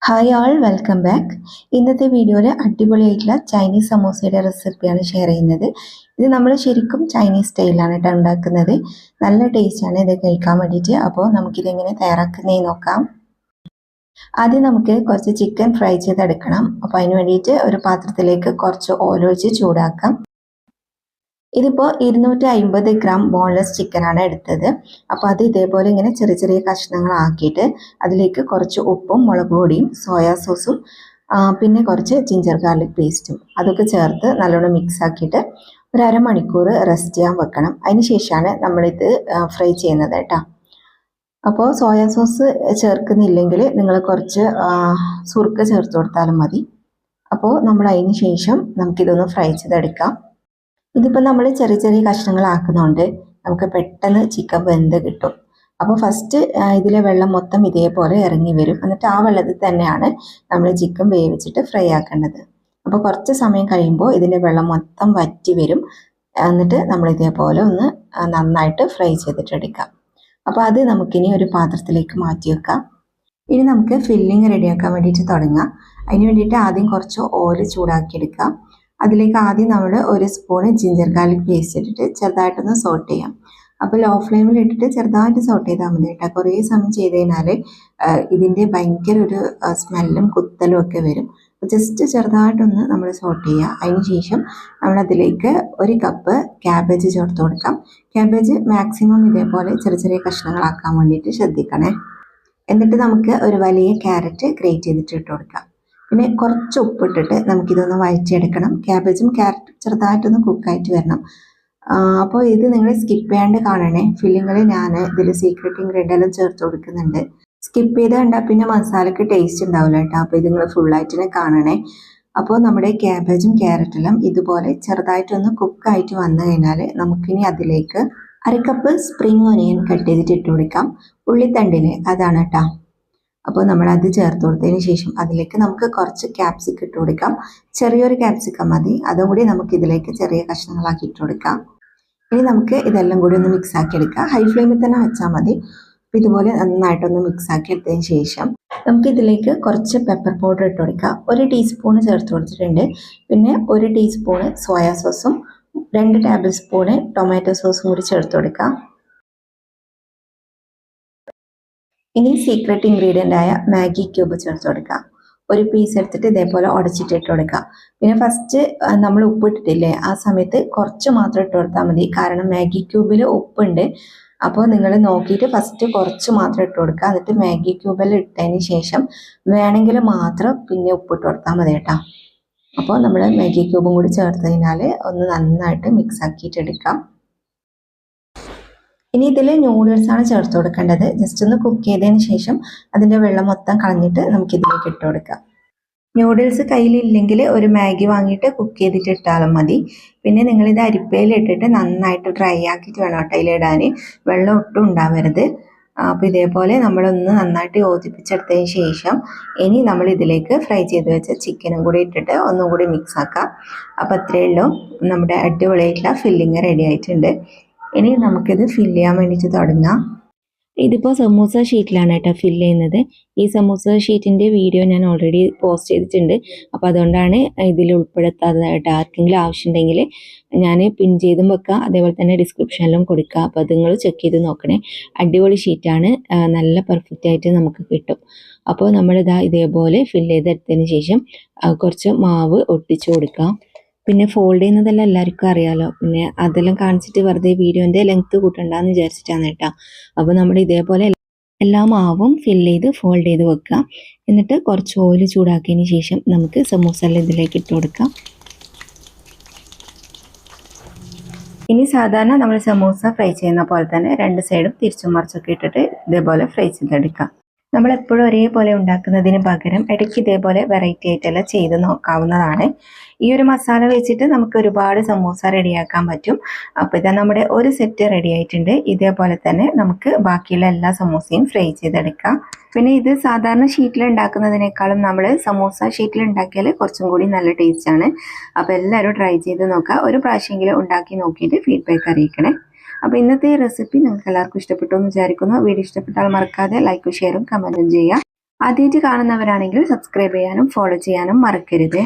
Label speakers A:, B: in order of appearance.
A: Hi ആൾ welcome back. ഇന്നത്തെ വീഡിയോയിൽ അടിപൊളിയായിട്ടുള്ള ചൈനീസ് സമോസയുടെ റെസിപ്പിയാണ് ഷെയർ ചെയ്യുന്നത്. ഇത് നമ്മൾ ശരിക്കും ചൈനീസ് സ്റ്റൈലാണ് കേട്ടോ ഉണ്ടാക്കുന്നത്. നല്ല ടേസ്റ്റാണ് ഇത് കഴിക്കാൻ വേണ്ടിയിട്ട്. അപ്പോൾ നമുക്കിതെങ്ങനെ തയ്യാറാക്കുന്നതെന്ന് നോക്കാം. ആദ്യം നമുക്ക് കുറച്ച് ചിക്കൻ ഫ്രൈ ചെയ്തെടുക്കണം. അപ്പോൾ അതിന് വേണ്ടിയിട്ട് ഒരു പാത്രത്തിലേക്ക് കുറച്ച് ഓയിൽ ഒഴിച്ച് ചൂടാക്കാം. ഇതിപ്പോൾ 250 ഗ്രാം ബോൺലെസ് ചിക്കനാണ് എടുത്തത്. അപ്പോൾ അത് ഇതേപോലെ ഇങ്ങനെ ചെറിയ ചെറിയ കഷ്ണങ്ങളാക്കിയിട്ട് അതിലേക്ക് കുറച്ച് ഉപ്പും മുളക് പൊടിയും സോയാ സോസും പിന്നെ കുറച്ച് ജിഞ്ചർ ഗാർലിക് പേസ്റ്റും അതൊക്കെ ചേർത്ത് നല്ലോണം മിക്സ് ആക്കിയിട്ട് ഒരു അരമണിക്കൂർ റെസ്റ്റ് ചെയ്യാൻ വെക്കണം. അതിന് ശേഷമാണ് നമ്മളിത് ഫ്രൈ ചെയ്യുന്നത് കേട്ടോ. അപ്പോൾ സോയാ സോസ് ചേർക്കുന്നില്ലെങ്കിൽ നിങ്ങൾ കുറച്ച് സുർക്ക ചേർത്ത് കൊടുത്താലും മതി. അപ്പോൾ നമ്മൾ അതിന് ശേഷം നമുക്കിതൊന്ന് ഫ്രൈ ചെയ്തെടുക്കാം. ഇതിപ്പോൾ നമ്മൾ ചെറിയ ചെറിയ കഷ്ണങ്ങളാക്കുന്നതുകൊണ്ട് നമുക്ക് പെട്ടെന്ന് ചിക്കൻ വെന്ത് കിട്ടും. അപ്പോൾ ഫസ്റ്റ് ഇതിലെ വെള്ളം മൊത്തം ഇതേപോലെ ഇറങ്ങി വരും. എന്നിട്ട് ആ വെള്ളത്തിൽ തന്നെയാണ് നമ്മൾ ചിക്കൻ വേവിച്ചിട്ട് ഫ്രൈ ആക്കേണ്ടത്. അപ്പോൾ കുറച്ച് സമയം കഴിയുമ്പോൾ ഇതിൻ്റെ വെള്ളം മൊത്തം വറ്റി വരും. എന്നിട്ട് നമ്മൾ ഇതേപോലെ ഒന്ന് നന്നായിട്ട് ഫ്രൈ ചെയ്തിട്ടെടുക്കാം. അപ്പോൾ അത് നമുക്കിനി ഒരു പാത്രത്തിലേക്ക് മാറ്റി വെക്കാം. ഇനി നമുക്ക് ഫില്ലിങ് റെഡിയാക്കാൻ വേണ്ടിയിട്ട് തുടങ്ങാം. അതിന് വേണ്ടിയിട്ട് ആദ്യം കുറച്ച് ഓയിൽ ചൂടാക്കിയെടുക്കാം. അതിലേക്ക് ആദ്യം നമ്മൾ ഒരു സ്പൂണ് ജിഞ്ചർ ഗാർലിക് പേസ്റ്റ് ഇട്ടിട്ട് ചെറുതായിട്ടൊന്ന് സോട്ട് ചെയ്യാം. അപ്പോൾ ലോ ഫ്ലെയിമിൽ ഇട്ടിട്ട് ചെറുതായിട്ട് സോട്ട് ചെയ്താൽ മതി കേട്ടോ. കുറേ സമയം ചെയ്ത് കഴിഞ്ഞാൽ ഇതിൻ്റെ ഭയങ്കര ഒരു സ്മെല്ലും കുത്തലും ഒക്കെ വരും. ജസ്റ്റ് ചെറുതായിട്ടൊന്ന് നമ്മൾ സോട്ട് ചെയ്യുക. അതിന് ശേഷം നമ്മളതിലേക്ക് ഒരു കപ്പ് ക്യാബേജ് ചേർത്ത് കൊടുക്കാം. ക്യാബേജ് മാക്സിമം ഇതേപോലെ ചെറിയ ചെറിയ കഷ്ണങ്ങളാക്കാൻ വേണ്ടിയിട്ട് ശ്രദ്ധിക്കണേ. എന്നിട്ട് നമുക്ക് ഒരു വലിയ ക്യാരറ്റ് ഗ്രേറ്റ് ചെയ്തിട്ട് ഇട്ട് കൊടുക്കാം. പിന്നെ കുറച്ച് ഉപ്പിട്ടിട്ട് നമുക്കിതൊന്ന് വഴറ്റിയെടുക്കണം. ക്യാബേജും ക്യാരറ്റും ചെറുതായിട്ടൊന്ന് കുക്കായിട്ട് വരണം. അപ്പോൾ ഇത് നിങ്ങൾ സ്കിപ്പ് ചെയ്യാണ്ട് കാണണേ. ഫില്ലിങ്ങിൽ ഞാൻ ഇതിൽ സീക്രട്ട് ഇൻഗ്രീഡിയൻ്റ് എല്ലാം ചേർത്ത് കൊടുക്കുന്നുണ്ട്. സ്കിപ്പ് ചെയ്ത് കണ്ടാൽ പിന്നെ മസാലയ്ക്ക് ടേസ്റ്റ് ഉണ്ടാവില്ല കേട്ടോ. അപ്പോൾ ഇത് നിങ്ങൾ ഫുള്ളായിട്ട് കാണണേ. അപ്പോൾ നമ്മുടെ ക്യാബേജും ക്യാരറ്റെല്ലാം ഇതുപോലെ ചെറുതായിട്ടൊന്ന് കുക്കായിട്ട് വന്നു കഴിഞ്ഞാൽ നമുക്കിനി അതിലേക്ക് അരക്കപ്പ് സ്പ്രിംഗ് ഒനിയൻ കട്ട് ചെയ്തിട്ട് ഇട്ട് കൊടുക്കാം. ഉള്ളിത്തണ്ടിൽ അതാണ് കേട്ടോ. അപ്പോൾ നമ്മളത് ചേർത്ത് കൊടുത്തതിന് ശേഷം അതിലേക്ക് നമുക്ക് കുറച്ച് ക്യാപ്സിക്കം ഇട്ട് കൊടുക്കാം. ചെറിയൊരു ക്യാപ്സിക്കം മതി. അതും കൂടി നമുക്ക് ഇതിലേക്ക് ചെറിയ കഷ്ണങ്ങളാക്കി ഇട്ട് കൊടുക്കാം. ഇനി നമുക്ക് ഇതെല്ലാം കൂടി ഒന്ന് മിക്സ് ആക്കി എടുക്കാം. ഹൈ ഫ്ലെയിമിൽ തന്നെ വെച്ചാൽ മതി. അപ്പോൾ ഇതുപോലെ നന്നായിട്ടൊന്ന് മിക്സ് ആക്കി എടുത്തതിന് ശേഷം നമുക്ക് ഇതിലേക്ക് കുറച്ച് പെപ്പർ പൗഡർ ഇട്ട് കൊടുക്കാം. 1 ടീസ്പൂൺ ചേർത്ത് കൊടുത്തിട്ടുണ്ട്. പിന്നെ 1 ടീസ്പൂണ് സോയാ സോസും 2 ടേബിൾ സ്പൂണ് ടൊമാറ്റോ സോസും കൂടി ചേർത്ത് കൊടുക്കാം. ഇനി സീക്രട്ട് ഇൻഗ്രീഡിയൻ്റ് ആയ മാഗി ക്യൂബ് ചേർത്ത് കൊടുക്കാം. 1 പീസ് എടുത്തിട്ട് ഇതേപോലെ ഉടച്ചിട്ട് ഇട്ട് കൊടുക്കാം. പിന്നെ ഫസ്റ്റ് നമ്മൾ ഉപ്പിട്ടിട്ടില്ലേ, ആ സമയത്ത് കുറച്ച് മാത്രം ഇട്ട് കൊടുത്താൽ മതി. കാരണം മാഗി ക്യൂബിൽ ഉപ്പുണ്ട്. അപ്പോൾ നിങ്ങൾ നോക്കിയിട്ട് ഫസ്റ്റ് കുറച്ച് മാത്രം ഇട്ട് കൊടുക്കുക. എന്നിട്ട് മാഗി ക്യൂബിൽ ഇട്ടതിന് ശേഷം വേണമെങ്കിൽ മാത്രം പിന്നെ ഉപ്പിട്ട് കൊടുത്താൽ മതി കേട്ടോ. അപ്പോൾ നമ്മൾ മാഗി ക്യൂബും കൂടി ചേർത്ത് കഴിഞ്ഞാൽ ഒന്ന് നന്നായിട്ട് മിക്സ് ആക്കിയിട്ട് എടുക്കാം. ഇനി ഇതിൽ നൂഡിൽസാണ് ചേർത്ത് കൊടുക്കേണ്ടത്. ജസ്റ്റ് ഒന്ന് കുക്ക് ചെയ്തതിന് ശേഷം അതിൻ്റെ വെള്ളം മൊത്തം കളഞ്ഞിട്ട് നമുക്കിതിലേക്ക് ഇട്ട് കൊടുക്കാം. നൂഡിൽസ് കയ്യിലില്ലെങ്കിൽ ഒരു മാഗി വാങ്ങിയിട്ട് കുക്ക് ചെയ്തിട്ട് ഇട്ടാലും മതി. പിന്നെ നിങ്ങളിത് അരിപ്പയിലിട്ടിട്ട് നന്നായിട്ട് ഡ്രൈ ആക്കിയിട്ട് വേണം കേട്ടോ അതിലിടാൻ. വെള്ളം ഒട്ടും ഉണ്ടാവരുത്. അപ്പോൾ ഇതേപോലെ നമ്മളൊന്ന് നന്നായിട്ട് യോജിപ്പിച്ചെടുത്തതിന് ശേഷം ഇനി നമ്മൾ ഇതിലേക്ക് ഫ്രൈ ചെയ്ത് വെച്ച ചിക്കനും കൂടി ഇട്ടിട്ട് ഒന്നും കൂടി മിക്സ് ആക്കാം. അപ്പോൾ അത്രയേ ഉള്ളൂ. നമ്മുടെ അടിപൊളിയായിട്ടുള്ള ഫില്ലിങ് റെഡി ആയിട്ടുണ്ട്. ഇനി നമുക്കിത് ഫില്ല് ചെയ്യാൻ വേണ്ടിയിട്ട് തുടങ്ങാം. ഇതിപ്പോൾ സമൂസ ഷീറ്റിലാണ് കേട്ടോ ഫില്ല് ചെയ്യുന്നത്. ഈ സമൂസ ഷീറ്റിൻ്റെ വീഡിയോ ഞാൻ ഓൾറെഡി പോസ്റ്റ് ചെയ്തിട്ടുണ്ട്. അപ്പോൾ അതുകൊണ്ടാണ് ഇതിൽ ഉൾപ്പെടുത്താത്തതായിട്ട്. ആർക്കെങ്കിലും ആവശ്യമുണ്ടെങ്കിൽ ഞാൻ പിൻ ചെയ്തും വെക്കാം, അതേപോലെ തന്നെ ഡിസ്ക്രിപ്ഷനിലും കൊടുക്കുക. അപ്പോൾ അത് നിങ്ങൾ ചെക്ക് ചെയ്ത് നോക്കണേ. അടിപൊളി ഷീറ്റാണ്, നല്ല പെർഫെക്റ്റ് ആയിട്ട് നമുക്ക് കിട്ടും. അപ്പോൾ നമ്മളിതാ ഇതേപോലെ ഫില്ല് ചെയ്തെടുത്തതിന് ശേഷം കുറച്ച് മാവ് ഒട്ടിച്ചു കൊടുക്കാം. പിന്നെ ഫോൾഡ് ചെയ്യുന്നതെല്ലാം എല്ലാവർക്കും അറിയാമല്ലോ. പിന്നെ അതെല്ലാം കാണിച്ചിട്ട് വെറുതെ വീഡിയോൻ്റെ ലെങ്ത്ത് കൂട്ടണ്ടെന്ന് വിചാരിച്ചിട്ടാണ് കേട്ടോ. അപ്പോൾ നമ്മൾ ഇതേപോലെ എല്ലാ മാവും ഫില്ല് ചെയ്ത് ഫോൾഡ് ചെയ്ത് വെക്കുക. എന്നിട്ട് കുറച്ച് ഓയിൽ ചൂടാക്കിയതിന് ശേഷം നമുക്ക് സമൂസെല്ലാം ഇതിലേക്ക് ഇട്ട് കൊടുക്കാം. ഇനി സാധാരണ നമ്മൾ സമൂസ ഫ്രൈ ചെയ്യുന്ന പോലെ തന്നെ 2 സൈഡും തിരിച്ചും മറിച്ചൊക്കെ ഇട്ടിട്ട് ഇതേപോലെ ഫ്രൈ ചെയ്തെടുക്കാം. നമ്മളെപ്പോഴും ഒരേപോലെ ഉണ്ടാക്കുന്നതിന് പകരം ഇടയ്ക്ക് ഇതേപോലെ വെറൈറ്റി ആയിട്ടെല്ലാം ചെയ്ത് നോക്കാവുന്നതാണ്. ഈ ഒരു മസാല വെച്ചിട്ട് നമുക്ക് ഒരുപാട് സമൂസ റെഡിയാക്കാൻ പറ്റും. അപ്പോൾ ഇതാ നമ്മുടെ ഒരു സെറ്റ് റെഡി ആയിട്ടുണ്ട്. ഇതേപോലെ തന്നെ നമുക്ക് ബാക്കിയുള്ള എല്ലാ സമൂസയും ഫ്രൈ ചെയ്തെടുക്കാം. പിന്നെ ഇത് സാധാരണ ഷീറ്റിൽ ഉണ്ടാക്കുന്നതിനേക്കാളും നമ്മൾ സമൂസ ഷീറ്റിൽ ഉണ്ടാക്കിയാൽ കുറച്ചും കൂടി നല്ല ടേസ്റ്റാണ്. അപ്പോൾ എല്ലാവരും ട്രൈ ചെയ്ത് നോക്കുക. ഒരു പ്രാവശ്യമെങ്കിലും ഉണ്ടാക്കി നോക്കിയിട്ട് ഫീഡ്ബാക്ക് അറിയിക്കണേ. അപ്പോൾ ഇന്നത്തെ റെസിപ്പി നിങ്ങൾക്ക് എല്ലാവർക്കും ഇഷ്ടപ്പെട്ടു എന്ന് വിചാരിക്കുന്നു. വീഡിയോ ഇഷ്ടപ്പെട്ടാൽ മറക്കാതെ ലൈക്കും ഷെയറും കമൻറ്റും ചെയ്യുക. ആദ്യമായിട്ട് കാണുന്നവരാണെങ്കിൽ സബ്സ്ക്രൈബ് ചെയ്യാനും ഫോളോ ചെയ്യാനും മറക്കരുത്.